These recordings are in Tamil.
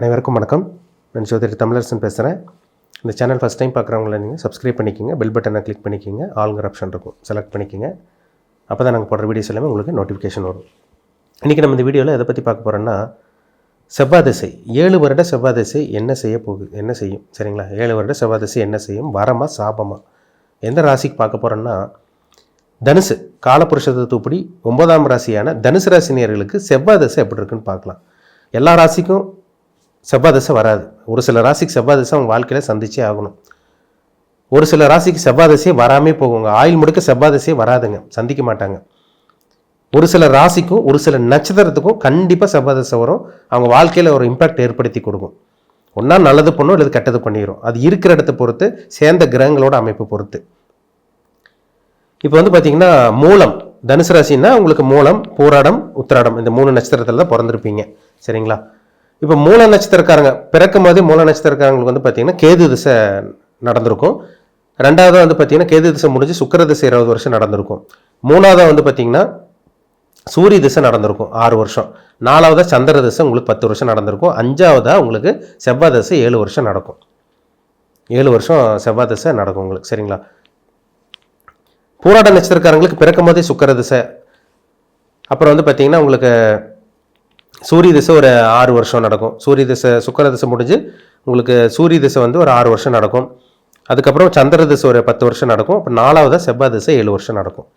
அனைவருக்கும் வணக்கம். நான் ஜோதிடர் தமிழரசன் பேசுகிறேன். இந்த சேனல் ஃபஸ்ட் டைம் பார்க்குறவங்கள நீங்கள் சப்ஸ்கிரைப் பண்ணிக்கோங்க, பெல் பட்டனை கிளிக் பண்ணிக்கோங்க, ஆளுங்கிற ஆப்ஷன் இருக்கும் செலக்ட் பண்ணிக்கோங்க. அப்போ தான் நாங்கள் போடுற வீடியோஸ் எல்லாமே உங்களுக்கு நோட்டிஃபிகேஷன் வரும். இன்றைக்கி நம்ம இந்த வீடியோவில் எதை பற்றி பார்க்க போகிறோன்னா, செவ்வாய் திசை 7 வருட செவ்வாய் திசை என்ன செய்யும் சரிங்களா? 7 வருட செவ்வாய் திசை என்ன செய்யும், வரமா சாபமா, எந்த ராசிக்கு பார்க்க போகிறோன்னா தனுசு. காலபுருஷ தத்துவப்படி 9ஆம் ராசியான தனுசு ராசினியர்களுக்கு செவ்வாய் திசை எப்படி இருக்குன்னு பார்க்கலாம். எல்லா ராசிக்கும் செவ்வாய் திசை வராது. ஒரு சில ராசிக்கு செவ்வாய் திசை அவங்க வாழ்க்கையில் சந்திச்சே ஆகணும். ஒரு சில ராசிக்கு செவ்வாய் திசையே வராமே போகுங்க. ஆயுள் முழுக்க செவ்வாய் திசையே வராதுங்க, சந்திக்க மாட்டாங்க. ஒரு சில ராசிக்கும் ஒரு சில நட்சத்திரத்துக்கும் கண்டிப்பாக செவ்வாய் திசை வரும். அவங்க வாழ்க்கையில் ஒரு இம்பாக்ட் ஏற்படுத்தி கொடுக்கும். ஒன்றா நல்லது பண்ணும் இல்லை கெட்டது பண்ணிடும். அது இருக்கிற இடத்தை பொறுத்து, சேர்ந்த கிரகங்களோட அமைப்பு பொறுத்து. இப்போ பார்த்திங்கன்னா மூலம் தனுசு ராசின்னா உங்களுக்கு மூலம், பூராடம், உத்திராடம் இந்த 3 நட்சத்திரத்தில் தான் பிறந்திருப்பீங்க சரிங்களா? இப்போ மூல நட்சத்திரக்காரங்க பிறக்கும் போதே மூல நட்சத்திரக்காரங்களுக்கு பார்த்திங்கன்னா கேது திசை நடந்திருக்கும். ரெண்டாவதாக பார்த்திங்கன்னா கேது திசை முடிஞ்சு சுக்கிர திசை 20 வருஷம் நடந்திருக்கும். மூணாவதாக பார்த்திங்கன்னா சூரிய திசை நடந்திருக்கும் 6 வருஷம். நாலாவதாக சந்திர திசை உங்களுக்கு 10 வருஷம் நடந்திருக்கும். அஞ்சாவதாக உங்களுக்கு செவ்வாய் திசை 7 வருஷம் நடக்கும். 7 வருஷம் செவ்வாய் திசை நடக்கும் உங்களுக்கு சரிங்களா? பூராட நட்சத்திரக்காரங்களுக்கு பிறக்கும் போதே சுக்கிர திசை. அப்புறம் பார்த்திங்கன்னா உங்களுக்கு சூரிய திசை ஒரு 6 வருஷம் நடக்கும். சூரிய திசை சுக்கிர திசை முடிஞ்சு உங்களுக்கு சூரிய திசை ஒரு 6 வருஷம் நடக்கும். அதுக்கப்புறம் சந்திர திசை ஒரு 10 வருஷம் நடக்கும். அப்புறம் நாலாவதாக செவ்வாய் திசை 7 வருஷம் நடக்கும்.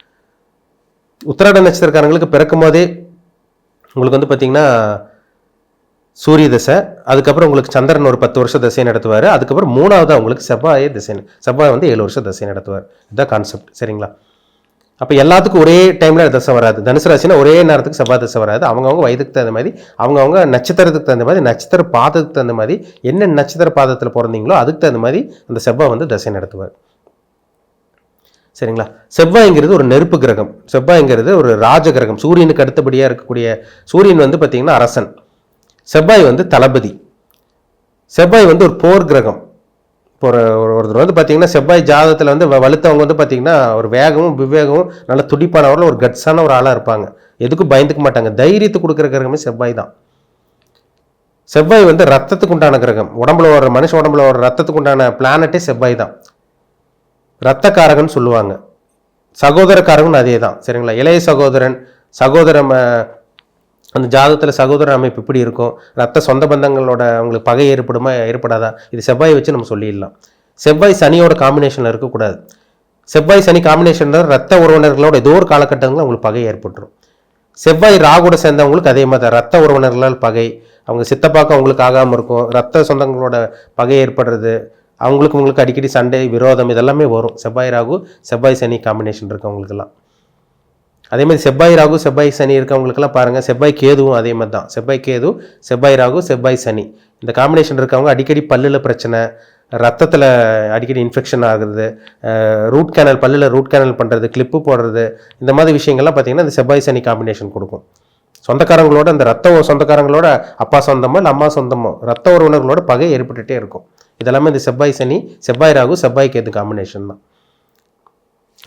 உத்திராட நட்சத்திரக்காரங்களுக்கு பிறக்கும் போதே உங்களுக்கு பார்த்திங்கன்னா சூரிய திசை, அதுக்கப்புறம் உங்களுக்கு சந்திரன் ஒரு 10 வருஷம் திசை நடத்துவார். அதுக்கப்புறம் மூணாவதாக உங்களுக்கு செவ்வாய் 7 வருஷம் திசை நடத்துவார். இதுதான் கான்செப்ட் சரிங்களா? அப்போ எல்லாத்துக்கும் ஒரே டைமில் திசை வராது. தனுசு ராசினா ஒரே நேரத்துக்கு செவ்வாய் திசை வராது. அவங்கவுங்க வயதுக்கு தகுந்த மாதிரி, அவங்கவுங்க நட்சத்திரத்துக்கு தகுந்த மாதிரி, நட்சத்திர பாதத்துக்கு தகுந்த மாதிரி, என்ன நட்சத்திர பாதத்தில் பிறந்தீங்களோ அதுக்கு தகுந்த மாதிரி அந்த செவ்வாய் திசை நடத்துவார் சரிங்களா? செவ்வாய்ங்கிறது ஒரு நெருப்பு கிரகம். செவ்வாய்ங்கிறது ஒரு ராஜ கிரகம். சூரியனுக்கு அடுத்தபடியாக இருக்கக்கூடிய சூரியன் பார்த்திங்கன்னா அரசன். செவ்வாய் தளபதி. செவ்வாய் ஒரு போர் கிரகம். இப்போ ஒருத்தர் பார்த்திங்கன்னா செவ்வாய் ஜாதகத்தில் வலுத்தவங்க பார்த்திங்கன்னா ஒரு வேகமும் விவேகமும் நல்ல துடிப்பானவர்கள், ஒரு கட்ஸான ஒரு ஆளாக இருப்பாங்க. எதுக்கும் பயந்துக்க மாட்டாங்க. தைரியத்தை கொடுக்குற கிரகமே செவ்வாய் தான். செவ்வாய் ரத்தத்துக்கு உண்டான கிரகம். உடம்புல ஒரு மனுஷ உடம்புல ஒரு ரத்தத்துக்கு உண்டான பிளானட்டே செவ்வாய் தான். ரத்தக்காரகன் சொல்லுவாங்க. சகோதரக்காரகன் அதே தான் சரிங்களா? இளைய சகோதரன் அந்த ஜாதகத்தில் சகோதர அமைப்பு இப்படி இருக்கும். ரத்த சொந்த பந்தங்களோட அவங்களுக்கு பகை ஏற்படுமா ஏற்படாதா, இது செவ்வாயை வச்சு நம்ம சொல்லிடலாம். செவ்வாய் சனியோட காம்பினேஷனில் இருக்கக்கூடாது. செவ்வாய் சனி காம்பினேஷன் ரத்த உறவினர்களோட ஏதோ ஒரு காலகட்டங்களில் அவங்களுக்கு பகை ஏற்பட்டுரும். செவ்வாய் ராகுட சேர்ந்தவங்களுக்கு அதே மாதிரி தான். ரத்த உறவினர்களால் பகை, அவங்க சித்தப்பாக்க அவங்களுக்கு ஆகாமல் இருக்கும். ரத்த சொந்தங்களோட பகை ஏற்படுறது, அவங்களுக்கு அடிக்கடி சண்டை விரோதம் இதெல்லாமே வரும். செவ்வாய் ராகு செவ்வாய் சனி காம்பினேஷன் இருக்கவங்களுக்கெல்லாம். அதே மாதிரி செவ்வாய் ராகு செவ்வாய் சனி இருக்கவங்களுக்கெல்லாம் பாருங்கள். செவ்வாய் கேதுவும் அதே மாதிரி தான். செவ்வாய் கேது, செவ்வாய் ராகு, செவ்வாய் சனி இந்த காம்பினேஷன் இருக்கவங்க அடிக்கடி பல்லில் பிரச்சனை, ரத்தத்தில் அடிக்கடி இன்ஃபெக்ஷன் ஆகுறது, பல்லில் ரூட் கேனல் பண்ணுறது, கிளிப்பு போடுறது, இந்த மாதிரி விஷயங்கள்லாம் பார்த்திங்கன்னா இந்த செவ்வாய் சனி காம்பினேஷன் கொடுக்கும். சொந்தக்காரங்களோட அந்த சொந்தக்காரங்களோட அப்பா சொந்தமோ இல்லை அம்மா சொந்தமோ ரத்த உறவினர்களோட பகை ஏற்பட்டுகிட்டே இருக்கும். இதெல்லாமே இந்த செவ்வாய் சனி, செவ்வாய் ராகு, செவ்வாய் கேது காம்பினேஷன் தான்.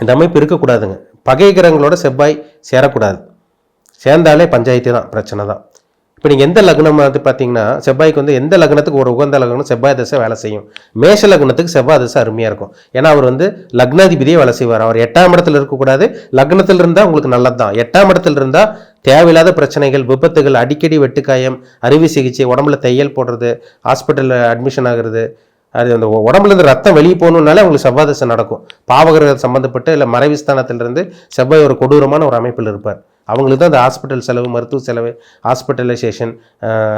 இந்த அமைப்பு இருக்கக்கூடாதுங்க. பகை கிரகங்களோட செவ்வாய் சேரக்கூடாது. சேர்ந்தாலே பஞ்சாயத்து தான், பிரச்சனை தான். இப்போ நீங்கள் எந்த லக்னம் பார்த்தீங்கன்னா செவ்வாய்க்கு எந்த லக்னத்துக்கு ஒரு உகந்த லக்னம் செவ்வாய் திசை வேலை செய்யும். மேஷ லக்னத்துக்கு செவ்வாய் திசை அருமையாக இருக்கும். ஏன்னா அவர் லக்னாதிபதியே வேலை செய்வார். அவர் 8ஆம் இடத்துல இருக்கக்கூடாது. லக்னத்தில் இருந்தால் உங்களுக்கு நல்லது தான். 8ஆம் இடத்துல இருந்தால் தேவையில்லாத பிரச்சனைகள், விபத்துகள், அடிக்கடி வெட்டுக்காயம், அறுவை சிகிச்சை, உடம்புல தையல் போடுறது, ஹாஸ்பிட்டலில் அட்மிஷன் ஆகுறது, அது அந்த உடம்புலேருந்து ரத்தம் வெளியே போகணுன்னாலே அவங்களுக்கு செவ்வாய் திசை நடக்கும். பாவகிரக சம்மந்தப்பட்டு இல்லை மறைவிஸ்தானத்திலிருந்து செவ்வாய் ஒரு கொடூரமான ஒரு அமைப்பில் இருப்பார். அவங்களுக்கு தான் அந்த ஹாஸ்பிட்டல் செலவு, மருத்துவ செலவு, ஹாஸ்பிட்டலைசேஷன்,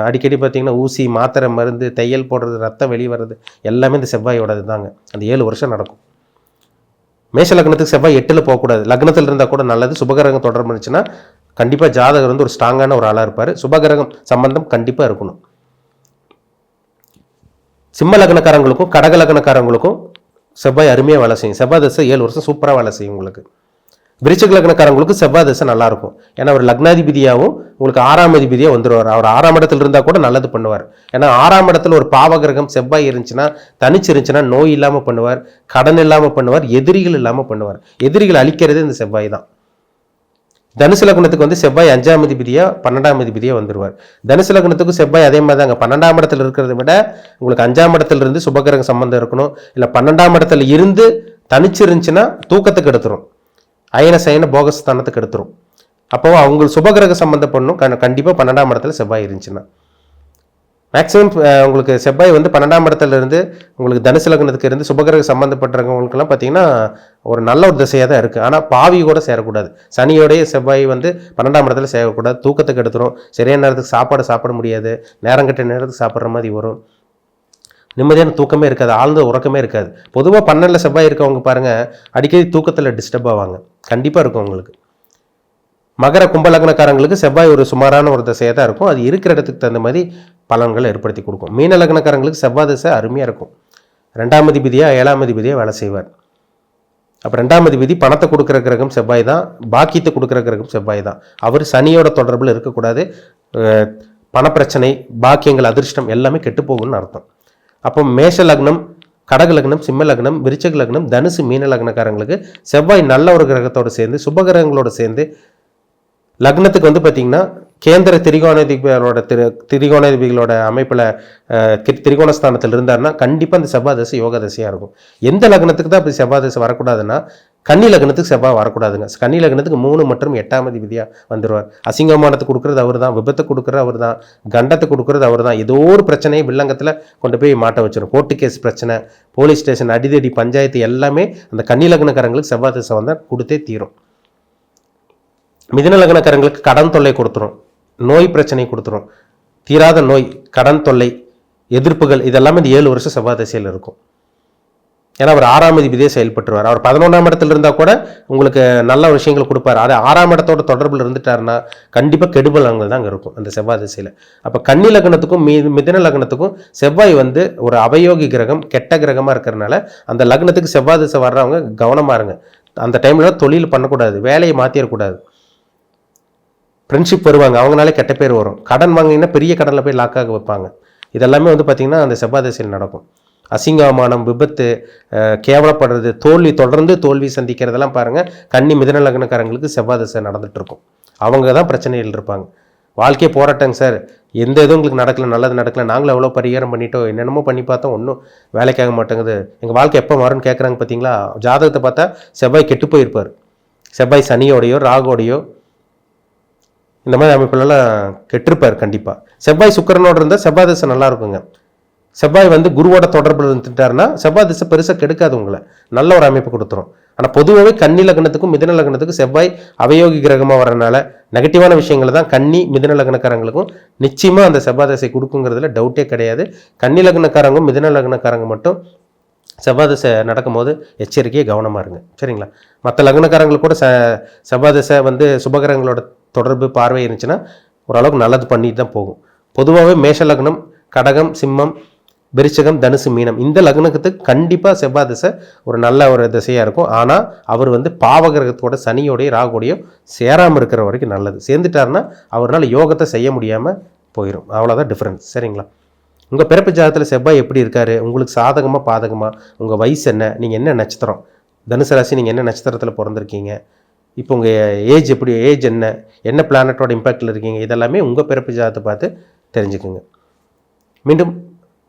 அடிக்கடி பார்த்திங்கன்னா ஊசி, மாத்திரை, மருந்து, தையல் போடுறது, ரத்தம் வெளியே வர்றது எல்லாமே இந்த செவ்வாயோடது தாங்க. அந்த 7 வருஷம் நடக்கும். மேஷ லக்னத்துக்கு செவ்வாய் 8ல் போகக்கூடாது. லக்னத்தில் இருந்தால் கூட நல்லது. சுபகிரகம் தொடர்பு இருந்துச்சுன்னா கண்டிப்பாக ஜாதகர் ஒரு ஸ்ட்ராங்கான ஒரு ஆளாக இருப்பார். சுபகிரகம் சம்பந்தம் கண்டிப்பாக இருக்கணும். சிம்ம லக்னக்காரங்களுக்கும் கடக லக்னக்காரங்களுக்கும் செவ்வாய் அருமையாக வேலை செய்யும். செவ்வாய் திசை 7 வருஷம் சூப்பராக வேலை செய்யும் உங்களுக்கு. விருச்சிக லக்னக்காரங்களுக்கு செவ்வாய் திசை நல்லாயிருக்கும். ஏன்னா அவர் லக்னாதிபதியாகவும் உங்களுக்கு 6ஆம் அதிபதியாக வந்துடுவார். அவர் 6ஆம் இடத்துல இருந்தால் கூட நல்லது பண்ணுவார். ஏன்னா 6ஆம் இடத்துல ஒரு பாவகிரகம் செவ்வாய் இருந்துச்சுன்னா, தனிச்சிருந்துச்சுன்னா நோய் இல்லாமல் பண்ணுவார், கடன் இல்லாமல் பண்ணுவார், எதிரிகள் இல்லாமல் பண்ணுவார். எதிரிகள் அழிக்கிறது இந்த செவ்வாய் தான். தனுசு லக்னத்துக்கு வந்து செவ்வாய் 5ஆம் அதிபதியா 12ஆம் அதிபதியா வந்துருவார். தனுசு லக்னத்துக்கு செவ்வாய் அதே மாதிரி தாங்க 12ஆம் இடத்துல இருக்கிறத விட உங்களுக்கு 5ஆம் இடத்துல இருந்து சுபகிரக சம்பந்தம் இருக்கணும். இல்லை 12ஆம் இடத்துல இருந்து தனிச்சு இருந்துச்சுன்னா தூக்கத்துக்கு எடுத்துரும், அயன சயன போகஸ்தானத்துக்கு எடுத்துரும். அப்போ அவங்க சுபகிரக சம்பந்தம் பண்ணும் கண்டிப்பாக 12ஆம் இடத்துல செவ்வாய் இருந்துச்சுன்னா. மேக்ஸிமம் உங்களுக்கு செவ்வாய் வந்து 12ஆம் இடத்துல இருந்து உங்களுக்கு தனுசு லக்னத்துக்கு இருந்து சுபகிரக சம்மந்தப்பட்டவங்களுக்கெல்லாம் பார்த்தீங்கன்னா ஒரு நல்ல ஒரு திசையாக தான் இருக்குது. ஆனால் பாவி கூட சேரக்கூடாது. சனியோடைய செவ்வாய் வந்து 12ஆம் இடத்துல சேரக்கூடாது, தூக்கத்துக்கு எடுத்துரும், சரியான நேரத்துக்கு சாப்பாட முடியாது, நேரம் கட்ட நேரத்துக்கு சாப்பிட்ற மாதிரி வரும், நிம்மதியான தூக்கமே இருக்காது, ஆழ்ந்த உறக்கமே இருக்காது. பொதுவாக 12ல் செவ்வாய் இருக்கவங்க பாருங்கள் அடிக்கடி தூக்கத்தில் டிஸ்டர்ப் ஆவாங்க, கண்டிப்பாக இருக்கும் உங்களுக்கு. மகர கும்பலக்னக்காரங்களுக்கு செவ்வாய் ஒரு சுமாரான ஒரு திசையாக தான் இருக்கும். அது இருக்கிற இடத்துக்கு தகுந்த மாதிரி பலன்களை ஏற்படுத்தி கொடுக்கும். மீன லக்னக்காரங்களுக்கு செவ்வாய் திசை அருமையாக இருக்கும். 2ஆம் அதிபதியாக 7ஆம் அதிபதியாக வேலை செய்வார். அப்போ 2ஆம் அதிபதி பணத்தை கொடுக்குற கிரகம் செவ்வாய் தான், பாக்கியத்தை கொடுக்குற கிரகம் செவ்வாய் தான். அவர் சனியோட தொடர்பில் இருக்கக்கூடாது. பணப்பிரச்சனை, பாக்கியங்கள், அதிர்ஷ்டம் எல்லாமே கெட்டு போகும்னு அர்த்தம். அப்போ மேஷ லக்னம், கடக லக்னம், சிம்ம லக்னம், விருச்சக லக்னம், தனுசு, மீன லக்னக்காரங்களுக்கு செவ்வாய் நல்ல ஒரு கிரகத்தோடு சேர்ந்து சுபகிரகங்களோடு சேர்ந்து லக்னத்துக்கு வந்து பார்த்தீங்கன்னா கேந்திர திரிகோணாதிபதிகளோட அமைப்பில் திரிகோணஸ்தானத்தில் இருந்தார்னா கண்டிப்பாக அந்த செவ்வாய் தசை யோக தசையாக இருக்கும். எந்த லக்னத்துக்கு தான் அப்படி செவ்வாய் தசை வரக்கூடாதுன்னா கன்னி லக்னத்துக்கு செவ்வாய் வரக்கூடாதுங்க. கன்னி லக்னத்துக்கு 3 மற்றும் 8ஆம் அதிபதியாக வந்துடுவார். அசிங்கமானத்தை கொடுக்குறது அவர் தான், விபத்தை கொடுக்குறது அவர் தான், கண்டத்தை கொடுக்குறது அவர் தான். ஏதோ ஒரு பிரச்சனையை வில்லங்கத்தில் கொண்டு போய் மாட்ட வச்சிடும். கோர்ட்டு கேஸ் பிரச்சனை, போலீஸ் ஸ்டேஷன், அடிதடி, பஞ்சாயத்து எல்லாமே அந்த கன்னி லக்னக்காரங்களுக்கு செவ்வாய் தசை வந்தால் கொடுத்தே தீரும். மிதுன லக்னக்காரங்களுக்கு கடன் தொல்லை கொடுத்துரும், நோய் பிரச்சனை கொடுத்துரும், தீராத நோய், கடன் தொல்லை, எதிர்ப்புகள், இதெல்லாமே இந்த 7 வருஷம் செவ்வாய் திசையில் இருக்கும். ஏன்னா அவர் 6ஆம் அதிபதியே செயல்பட்டுருவார். அவர் 11ஆம் இடத்துல இருந்தால் கூட உங்களுக்கு நல்ல விஷயங்கள் கொடுப்பார். அது 6ஆம் இடத்தோட தொடர்பில் இருந்துட்டாருன்னா கண்டிப்பாக கெடுபலங்கள் தான் அங்கே இருக்கும் அந்த செவ்வாய் திசையில். அப்போ கன்னி லக்னத்துக்கும் மிதுன லக்னத்துக்கும் செவ்வாய் வந்து ஒரு அவயோகி கிரகம், கெட்ட கிரகமாக இருக்கிறதுனால அந்த லக்னத்துக்கு செவ்வாய் திசை வர்றவங்க கவனமாக இருங்க. அந்த டைமில் தொழில் பண்ணக்கூடாது, வேலையை மாற்றிடக்கூடாது. ஃப்ரெண்ட்ஷிப் வருவாங்க, அவங்களாலே கெட்ட பேர் வரும். கடன் வாங்கினா பெரிய கடனில் போய் லாக்காக வைப்பாங்க. இதெல்லாமே வந்து பார்த்திங்கன்னா அந்த செவ்வாய் திசையில் நடக்கும். அசிங்கமானம், விபத்து, கேவலப்படுறது, தொடர்ந்து தோல்வி சந்திக்கிறதெல்லாம் பாருங்கள் கன்னி மிதுன லக்னக்காரங்களுக்கு செவ்வாய் திசை நடந்துகிட்டு இருக்கும். அவங்க தான் பிரச்சனைகள் இருப்பாங்க. வாழ்க்கையே போராட்டங்க சார், எந்த இதுவும் உங்களுக்கு நடக்கல, நல்லது நடக்கல, நாங்களும் எவ்வளோ பரிகாரம் பண்ணிட்டோம், என்னென்னமோ பண்ணி பார்த்தோம், ஒன்றும் வேலைக்காக மாட்டேங்குது, எங்கள் வாழ்க்கை எப்போ மாறும்னு கேட்குறாங்க. பார்த்தீங்களா, ஜாதகத்தை பார்த்தா செவ்வாய் கெட்டு போயிருப்பார். செவ்வாய் சனியோடையோ ராகோடையோ இந்த மாதிரி அமைப்புலலாம் கெட்டிருப்பார் கண்டிப்பாக. செவ்வாய் சுக்கிரனோடு இருந்தால் செவ்வாய் திசை நல்லா இருக்குங்க. செவ்வாய் வந்து குருவோட தொடர்பில் இருந்துட்டாருன்னா செவ்வாய் திசை பெருசாக கெடுக்காது, உங்களை நல்ல ஒரு அமைப்பு கொடுத்துரும். ஆனால் பொதுவாகவே கன்னி லக்னத்துக்கும் மிதுன லக்னத்துக்கும் செவ்வாய் அவயோகி கிரகமாக வரனால நெகட்டிவான விஷயங்களை தான் கன்னி மிதுன லக்னக்காரங்களுக்கும் நிச்சயமாக அந்த செவ்வாய் திசை கொடுக்குங்கிறதுல டவுட்டே கிடையாது. கன்னி லக்னக்காரங்க மிதுன லக்னக்காரங்க மட்டும் செவ்வாய் திசை நடக்கும்போது எச்சரிக்கையே கவனமாக இருங்க, சரிங்களா. மற்ற லக்னக்காரங்களுக்கு கூட செவ்வாய் திசை வந்து சுபகிரகங்களோட தொடர்பு பார்வை இருந்துச்சுன்னா ஓரளவுக்கு நல்லது பண்ணிட்டு தான் போகும். பொதுவாகவே மேஷ லக்னம், கடகம், சிம்மம், விருச்சிகம், தனுசு, மீனம் இந்த லக்னத்துக்கு கண்டிப்பாக செவ்வாய் திசை ஒரு நல்ல ஒரு திசையாக இருக்கும். ஆனால் அவர் வந்து பாவகிரகத்தோட சனியோடைய ராகுடைய சேராமல் இருக்கிற வரைக்கும் நல்லது. சேர்ந்துட்டாருன்னா அவரால் யோகத்தை செய்ய முடியாமல் போயிடும். அவ்வளோதான் டிஃப்ரென்ஸ், சரிங்களா. உங்கள் பிறப்பு ஜாதகத்தில் செவ்வாய் எப்படி இருக்காரு, உங்களுக்கு சாதகமாக பாதகமாக, உங்கள் வயசு என்ன, நீங்கள் என்ன நட்சத்திரம், தனுசு ராசி நீங்கள் என்ன நட்சத்திரத்தில் பிறந்திருக்கீங்க, இப்போ உங்கள் ஏஜ் எப்படி, ஏஜ் என்ன பிளானட்டோட இம்பேக்டில் இருக்கீங்க, இதெல்லாமே உங்கள் பிறப்பு ஜாதகத்தை பார்த்து தெரிஞ்சுக்குங்க. மீண்டும்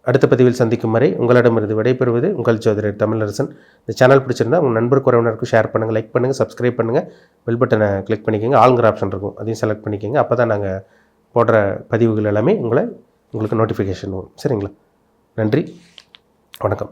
அடுத்த பதிவில் சந்திக்கும் வரை உங்களிடமிருந்து விடைபெறுவது உங்கள் ஜோதிடர் தமிழரசன். இந்த சேனல் பிடிச்சிருந்தா உங்கள் நண்பர் உறவினருக்கும் ஷேர் பண்ணுங்கள், லைக் பண்ணுங்கள், சப்ஸ்கிரைப் பண்ணுங்கள், பெல் பட்டனை கிளிக் பண்ணிக்கோங்க, ஆளுங்கிற ஆப்ஷன் இருக்கும் அதையும் செலக்ட் பண்ணிக்கோங்க. அப்போ தான் நாங்கள் போடுற பதிவுகள் எல்லாமே உங்களுக்கு நோட்டிஃபிகேஷன் வரும், சரிங்களா. நன்றி, வணக்கம்.